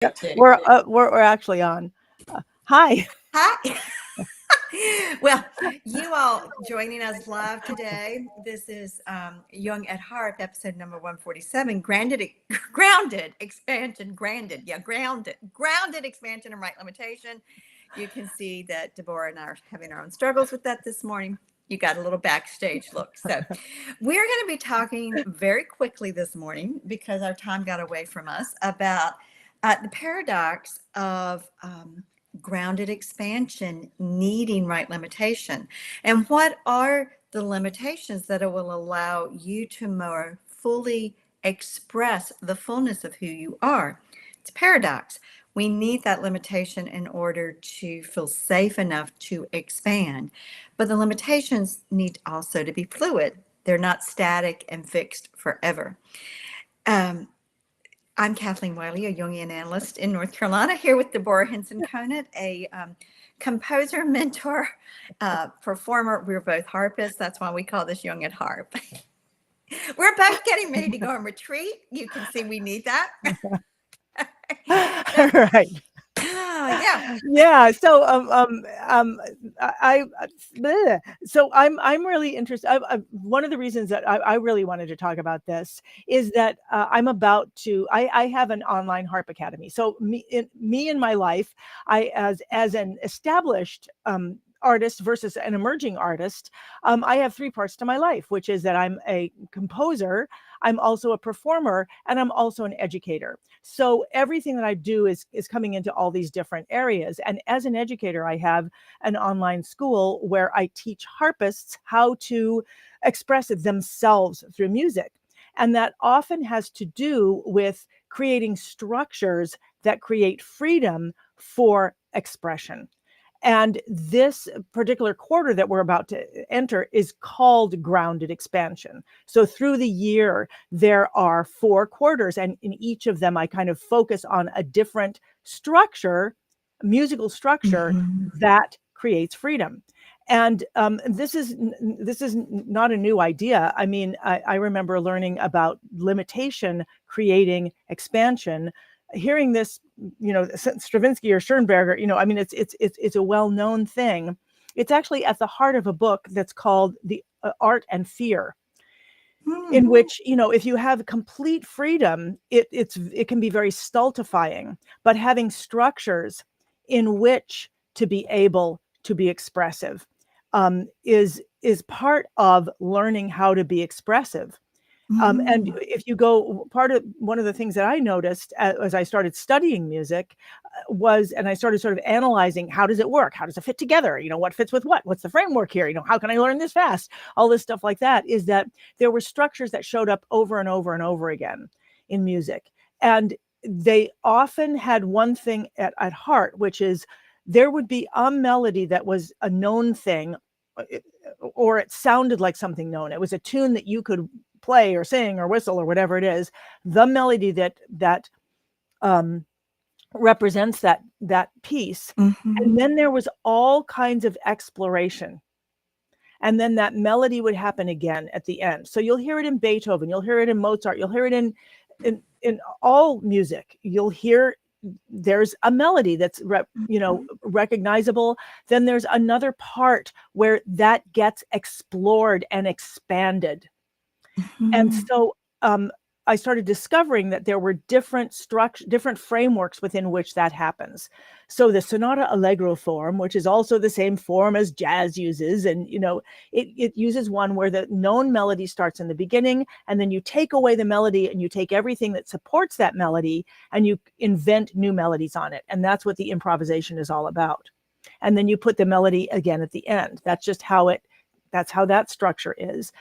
Yeah, Too. we're actually on. Hi. Hi. Well, you all joining us live today. This is Jung at Harp, episode number 147, grounded expansion, grounded expansion and right limitation. You can see that Deborah and I are having our own struggles with that this morning. You got a little backstage look. So we're going to be talking very quickly this morning because our time got away from us about the paradox of grounded expansion needing right limitation. And what are the limitations that will allow you to more fully express the fullness of who you are? It's a paradox. We need that limitation in order to feel safe enough to expand. But the limitations need also to be fluid. They're not static and fixed forever. Um, I'm Kathleen Wiley, a Jungian analyst in North Carolina, here with Deborah Henson-Conant, a composer, mentor, performer. We're both harpists. That's why we call this Jung at Harp. We're both getting ready to go on retreat. You can see we need that. Right. Yeah. Yeah. So I bleh. So I'm really interested. One of the reasons that I really wanted to talk about this is that I'm about to. I have an online harp academy. So me in my life, I as an established artist versus an emerging artist, I have three parts to my life, which is that I'm a composer, I'm also a performer, and I'm also an educator. So everything that I do is coming into all these different areas. And as an educator, I have an online school where I teach harpists how to express themselves through music. And that often has to do with creating structures that create freedom for expression. And this particular quarter that we're about to enter is called grounded expansion. So through the year, there are 4 quarters, and in each of them, I kind of focus on a different structure, musical structure that creates freedom. And this is not a new idea. I mean, I remember learning about limitation creating expansion, hearing this, Stravinsky or Schoenberger, I mean, it's a well-known thing. It's actually at the heart of a book that's called The Art and Fear, in which, if you have complete freedom, it can be very stultifying, but having structures in which to be able to be expressive is part of learning how to be expressive. And if you go, one of the things that I noticed as I started studying music was, and I started sort of analyzing, how does it work? How does it fit together? What fits with what? What's the framework here? How can I learn this fast? All this stuff like that, is that there were structures that showed up over and over and over again in music. And they often had one thing at heart, which is there would be a melody that was a known thing, or it sounded like something known. It was a tune that you could play or sing or whistle or whatever it is, the melody that represents that piece. And then there was all kinds of exploration. And then that melody would happen again at the end. So you'll hear it in Beethoven, you'll hear it in Mozart, you'll hear it in all music. You'll hear there's a melody that's recognizable. Then there's another part where that gets explored and expanded. And so I started discovering that there were different frameworks within which that happens. So the sonata allegro form, which is also the same form as jazz uses, and it uses one where the known melody starts in the beginning, and then you take away the melody and you take everything that supports that melody and you invent new melodies on it. And that's what the improvisation is all about. And then you put the melody again at the end. That's just how that structure is.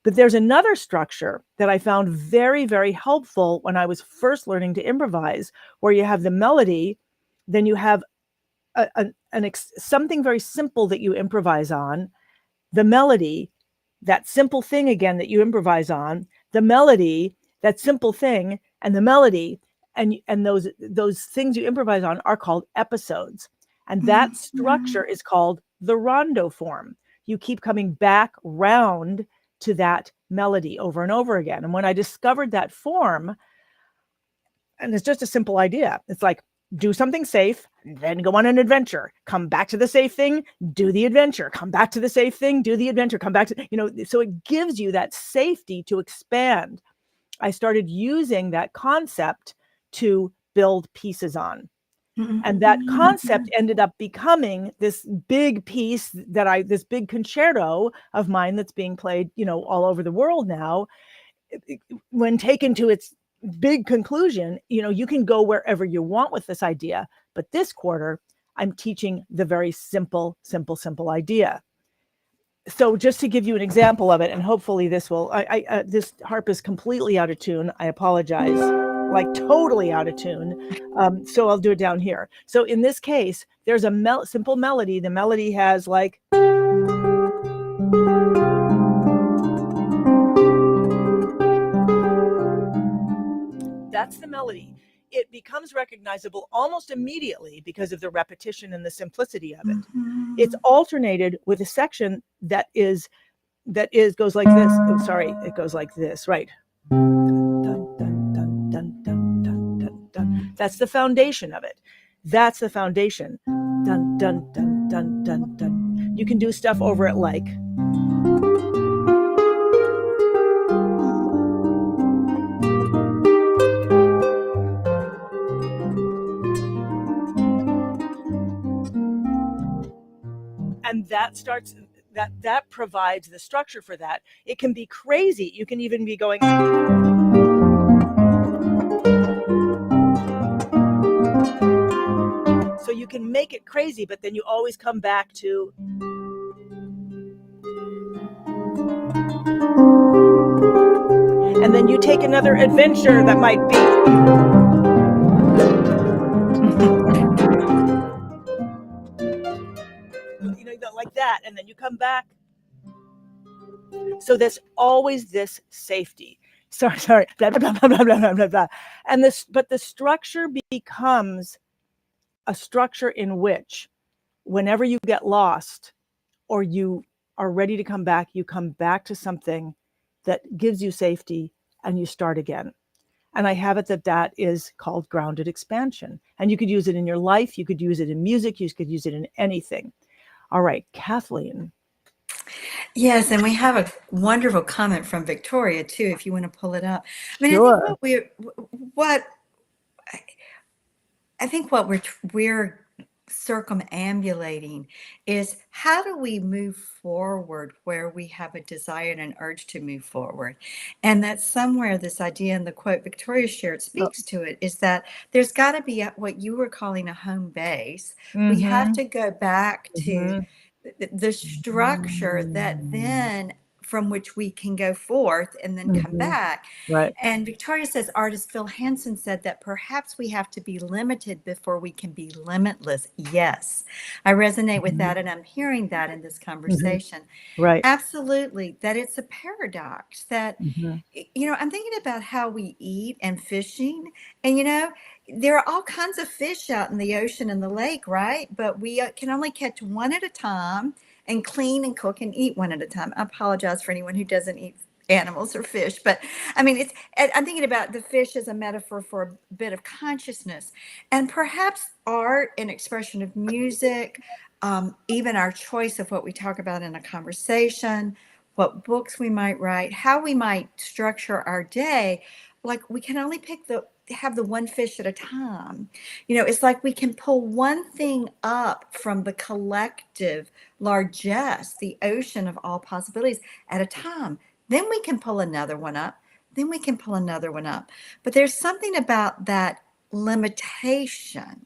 But there's another structure that I found very, very helpful when I was first learning to improvise, where you have the melody, then you have something very simple that you improvise on, the melody, that simple thing again that you improvise on, the melody, that simple thing, and the melody, and those things you improvise on are called episodes. And that structure is called the rondo form. You keep coming back round to that melody over and over again. And when I discovered that form, And it's just a simple idea. It's like, do something safe, then go on an adventure, come back to the safe thing, do the adventure, come back to the safe thing, do the adventure, come back to, so it gives you that safety to expand. I started using that concept to build pieces on. And that concept ended up becoming this big piece this big concerto of mine that's being played, all over the world now. When taken to its big conclusion, you can go wherever you want with this idea. But this quarter, I'm teaching the very simple idea. So just to give you an example of it, and hopefully this will, this harp is completely out of tune. I apologize, like totally out of tune. So I'll do it down here. So in this case, there's a simple melody. The melody has like, that's the melody. It becomes recognizable almost immediately because of the repetition and the simplicity of it. It's alternated with a section that goes like this. Oh, sorry, it goes like this, right? Dun, dun, dun, dun, dun, dun, dun, dun. That's the foundation of it. That's the foundation. Dun, dun, dun, dun, dun, dun. You can do stuff over it like. And that provides the structure for that. It can be crazy. You can even be going. So you can make it crazy, but then you always come back to. And then you take another adventure that might be. Like that, and then you come back. So there's always this safety. Sorry. Blah, blah, blah, blah, blah, blah, blah. But the structure becomes a structure in which, whenever you get lost or you are ready to come back, you come back to something that gives you safety and you start again. And I have it that is called grounded expansion. And you could use it in your life. You could use it in music. You could use it in anything. All right, Kathleen. Yes, and we have a wonderful comment from Victoria too, if you want to pull it up. I mean, Sure. I think what we're circumambulating is how do we move forward where we have a desire and an urge to move forward. And that somewhere this idea in the quote Victoria shared speaks to it, is that there's got to be what you were calling a home base. We have to go back to the structure that then from which we can go forth and then come back. Right. And Victoria says, artist Phil Hansen said that perhaps we have to be limited before we can be limitless. Yes, I resonate with that. And I'm hearing that in this conversation. Right. Absolutely. That it's a paradox that, I'm thinking about how we eat and fishing. And, there are all kinds of fish out in the ocean and the lake, right? But we can only catch one at a time and clean and cook and eat one at a time. I apologize for anyone who doesn't eat animals or fish, but I mean, I'm thinking about the fish as a metaphor for a bit of consciousness, and perhaps art and expression of music, even our choice of what we talk about in a conversation, what books we might write, how we might structure our day. Like we can only have the one fish at a time. It's like we can pull one thing up from the collective largesse, the ocean of all possibilities at a time. Then we can pull another one up. Then we can pull another one up. But there's something about that limitation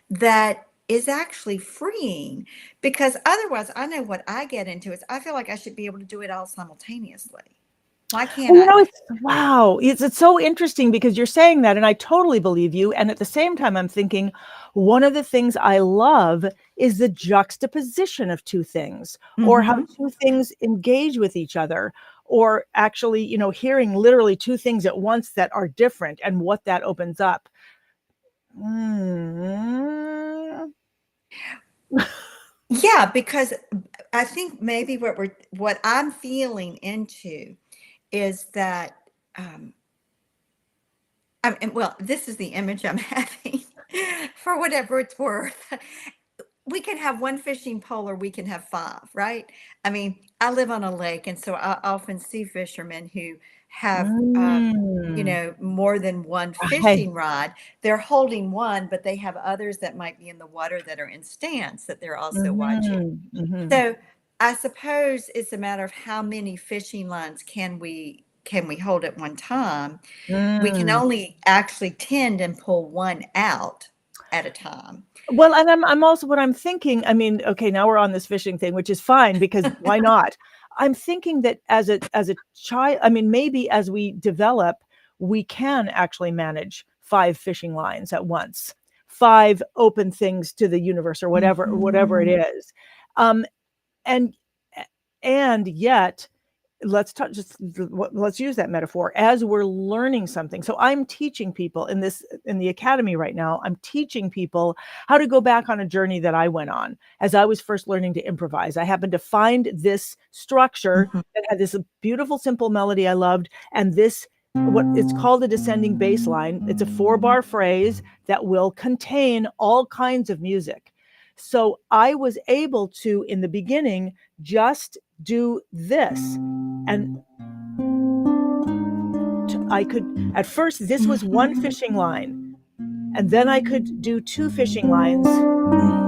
that is actually freeing, because otherwise I know what I get into is I feel like I should be able to do it all simultaneously. Why can't I? Wow. It's so interesting because you're saying that, and I totally believe you. And at the same time, I'm thinking one of the things I love is the juxtaposition of two things, or how two things engage with each other, or actually, hearing literally two things at once that are different and what that opens up. Yeah, because I think maybe what I'm feeling into is that well, this is the image I'm having for whatever it's worth. We can have one fishing pole or we can have five, right? I mean, I live on a lake, and so I often see fishermen who have, Mm. more than one Right. fishing rod. They're holding one, but they have others that might be in the water that are in stands that they're also watching. Mhm, mhm. So I suppose it's a matter of how many fishing lines can we hold at one time. We can Mm. only actually tend and pull one out at a time. Well, and I'm also what I'm thinking, I mean, okay, now we're on this fishing thing, which is fine because why not? I'm thinking that as a child, I mean, maybe as we develop, we can actually manage 5 fishing lines at once, 5 open things to the universe or whatever it Mhm. is. Um, and and yet let's use that metaphor as we're learning something. So I'm teaching people in the academy right now. I'm teaching people how to go back on a journey that I went on as I was first learning to improvise. I happened to find this structure Mhm. that had this beautiful simple melody I loved, and this what it's called a descending bass line. It's a 4-bar phrase that will contain all kinds of music. So I was able to, in the beginning, just do this. And I could, at first, this was one Mhm. fishing line. And then I could do 2 fishing lines. Mhm.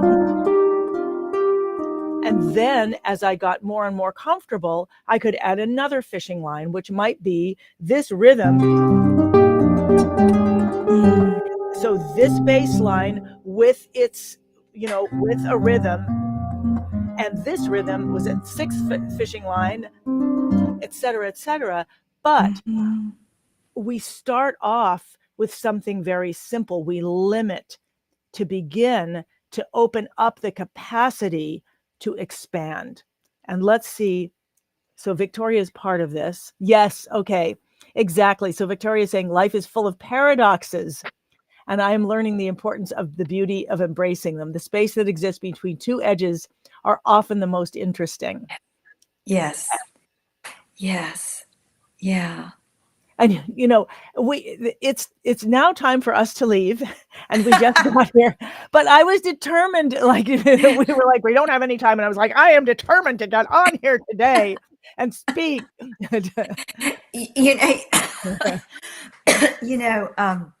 And then as I got more and more comfortable, I could add another fishing line, which might be this rhythm. Mm. So this bass line with its, with a rhythm. And this rhythm was a 6th fishing line, et cetera, et cetera. But Mhm. we start off with something very simple. We limit to begin to open up the capacity to expand. And let's see. So Victoria is part of this. Yes. Okay. Exactly. So Victoria is saying life is full of paradoxes. And I am learning the importance of the beauty of embracing them. The space that exists between 2 edges are often the most interesting. Yes. Yes. Yeah. And it's now time for us to leave, and we just got here. But I was determined, like we were like, we don't have any time, and I was like, I am determined to get on here today and speak. You know, you know,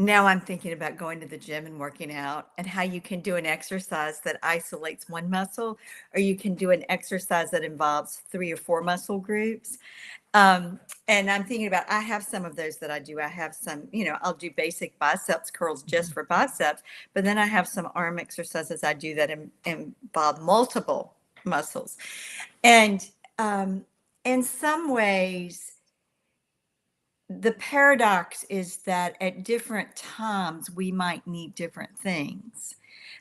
now I'm thinking about going to the gym and working out and how you can do an exercise that isolates one muscle, or you can do an exercise that involves 3 or 4 muscle groups. And I'm thinking about, I have some of those that I do. I have some, I'll do basic biceps curls just for biceps, but then I have some arm exercises I do that involve multiple muscles. And in some ways, the paradox is that at different times we might need different things.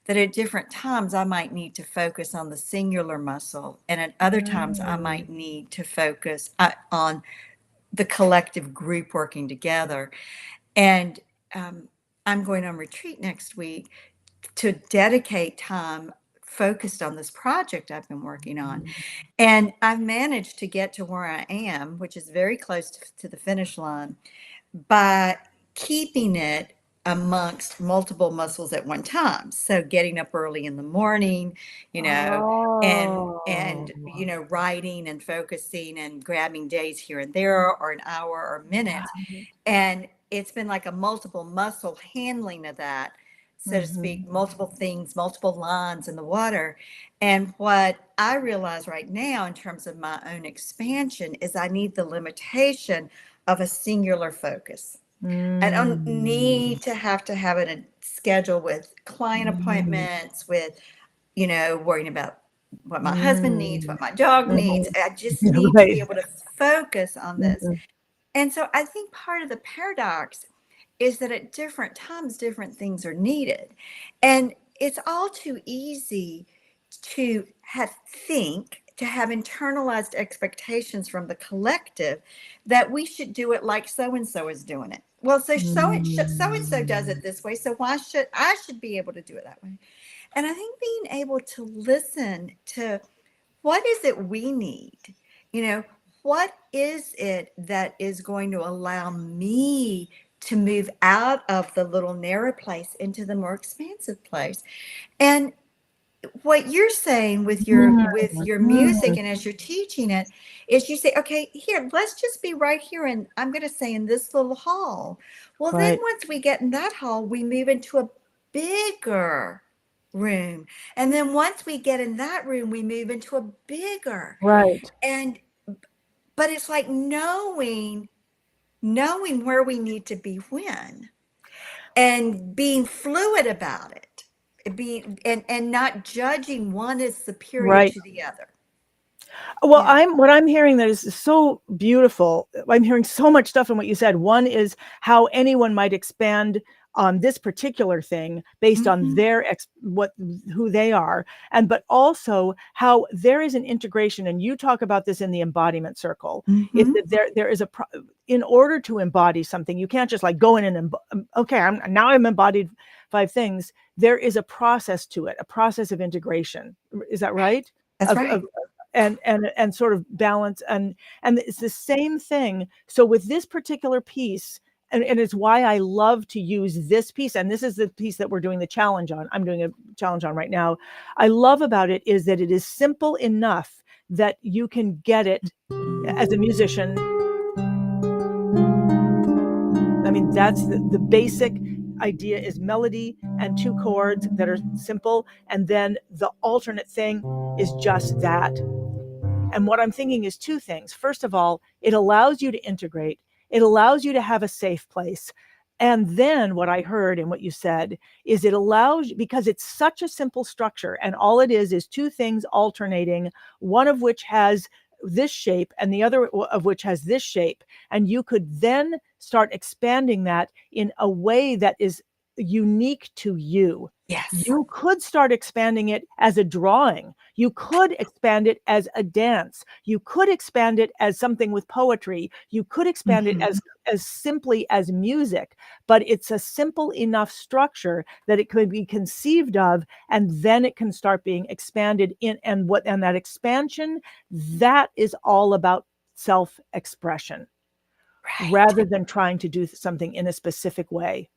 That at different times I might need to focus on the singular muscle, and at other times I Mm. might need to focus on the collective group working together. And I'm going on retreat next week to dedicate time focused on this project I've been working on. And I've managed to get to where I am, which is very close to the finish line, by keeping it amongst multiple muscles at one time. So getting up early in the morning, and Oh. writing and focusing and grabbing days here and there, or an hour or minutes. And it's been like a multiple muscle handling of that, so to Mhm. speak, multiple things, multiple lines in the water. And what I realize right now in terms of my own expansion is I need the limitation of a singular focus. I don't Mm. need to have it a schedule with client Mm. appointments, with, worrying about what my husband needs, Mm. what my dog needs. Mhm. I just need to Right. be able to focus on this. Mhm. And so I think part of the paradox is that at different times, different things are needed. And it's all too easy to have internalized expectations from the collective that we should do it like so and so is doing it. Well, so and so does Mm. it this way, so why should I should be able to do it that way? And I think being able to listen to what is it we need? You know, what is it that is going to allow me to move out of the little narrow place into the more expansive place? And what you're saying with your music, and as you're teaching it, is you say, okay, here, let's just be right here, and I'm going to say in this little hall. Well, then Right. once we get in that hall, we move into a bigger room, and then once we get in that room, we move into a bigger. Right. And but it's like knowing where we need to be when, and being fluid about it, being and not judging one as superior Right. to the other. Well, Yeah. what I'm hearing that is so beautiful. I'm hearing so much stuff in what you said. One is how anyone might expand on this particular thing based on Mhm. their who they are, but also how there is an integration. And you talk about this in the embodiment circle. Is Mhm. that there is in order to embody something, you can't just like go in and okay, I'm embodied 5 things. There is a process to it, a process of integration. Is that right? That's right. Of and sort of balance, and it's the same thing. So with this particular piece, and it's why I love to use this piece, and this is the piece that we're doing the challenge on. I'm doing a challenge on right now. I love about it is that it is simple enough that you can get it as a musician. I mean, that's the basic idea is melody and 2 chords that are simple, and then the alternate thing is just that. And what I'm thinking is 2 things. First of all, it allows you to integrate. It allows you to have a safe place. And then what I heard and what you said is it allows, because it's such a simple structure, and all it is 2 things alternating, one of which has this shape and the other of which has this shape. And you could then start expanding that in a way that is unique to you. Yes. You could start expanding it as a drawing. You could expand it as a dance. You could expand it as something with poetry. You could expand it Mhm. as simply as music, but it's a simple enough structure that it could be conceived of, and then it can start being expanded in, and that expansion, that is all about self-expression Right. rather than trying to do something in a specific way.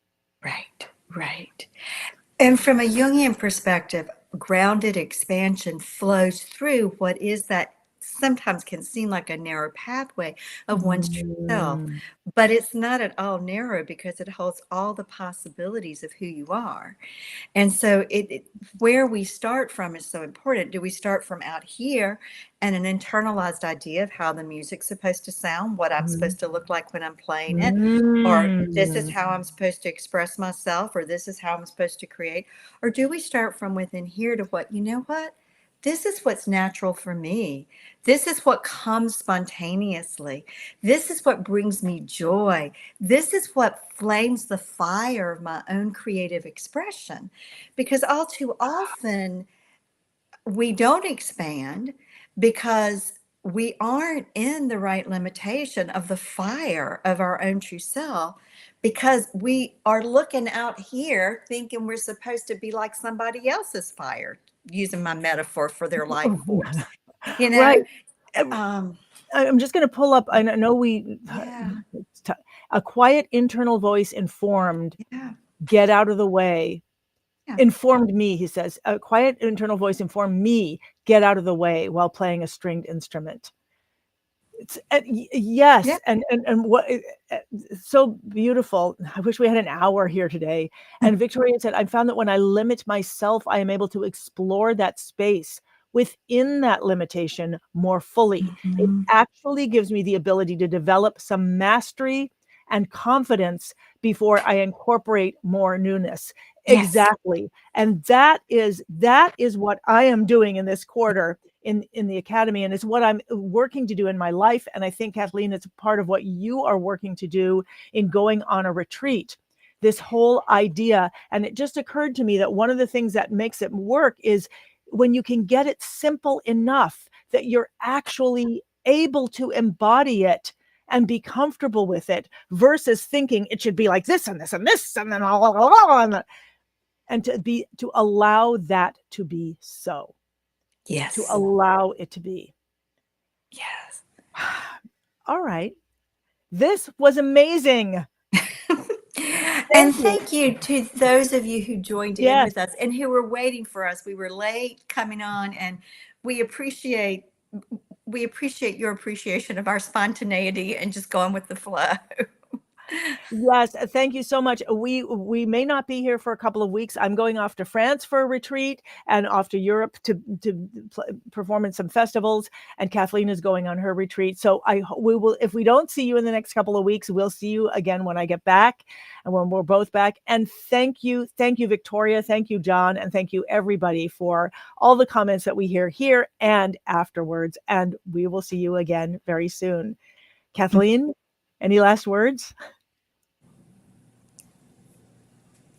Right. Right. And from a Jungian perspective, grounded expansion flows through what is that sometimes can seem like a narrow pathway of one's true self, Mm. but it's not at all narrow because it holds all the possibilities of who you are. And so where we start from is so important. Do we start from out here and an internalized idea of how the music's supposed to sound, what I'm Mhm. supposed to look like when I'm playing it, or this is Mm. how I'm supposed to express myself, or this is how I'm supposed to create? Or do we start from within here to what, you know what? This is what's natural for me. This is what comes spontaneously. This is what brings me joy. This is what flames the fire of my own creative expression. Because all too often, we don't expand because we aren't in the right limitation of the fire of our own true self, because we are looking out here thinking we're supposed to be like somebody else's fire, using my metaphor for their life force, you Right. know. um I'm just going to pull up. I know yeah, a quiet internal voice informed, yeah, get out of the way. yeah, Informed me, he says, a quiet internal voice informed me, get out of the way while playing a stringed instrument. It's yeah. yes, and what so beautiful. I wish we had an hour here today. And Victoria said, I found that when I limit myself, I am able to explore that space within that limitation more fully. It Mhm. actually gives me the ability to develop some mastery and confidence before I incorporate more newness. Yes. Exactly. And that is what I am doing in this quarter in the academy, and it's what I'm working to do in my life. And I think, Kathleen, it's part of what you are working to do in going on a retreat, this whole idea. And it just occurred to me that one of the things that makes it work is when you can get it simple enough that you're actually able to embody it and be comfortable with it, versus thinking it should be like this and this and this and then and to allow that to be so, to Yes. allow it to be. Yes. All right. This was amazing. And You. thank you to those of you who joined in Yes. with us and who were waiting for us. We were late coming on, and we appreciate your appreciation of our spontaneity and just going with the flow. Yes, thank you so much. We may not be here for a couple of weeks. I'm going off to France for a retreat and off to Europe to perform in some festivals. And Kathleen is going on her retreat. So we will. If we don't see you in the next couple of weeks, we'll see you again when I get back and when we're both back. And thank you, Victoria, thank you, John, and thank you everybody for all the comments that we hear here and afterwards. And we will see you again very soon. Kathleen, any last words?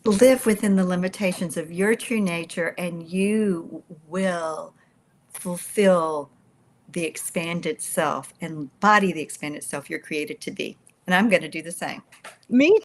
Live within the limitations of your true nature, and you will fulfill the expanded self, embody the expanded self you're created to be. And I'm going to do the same. Me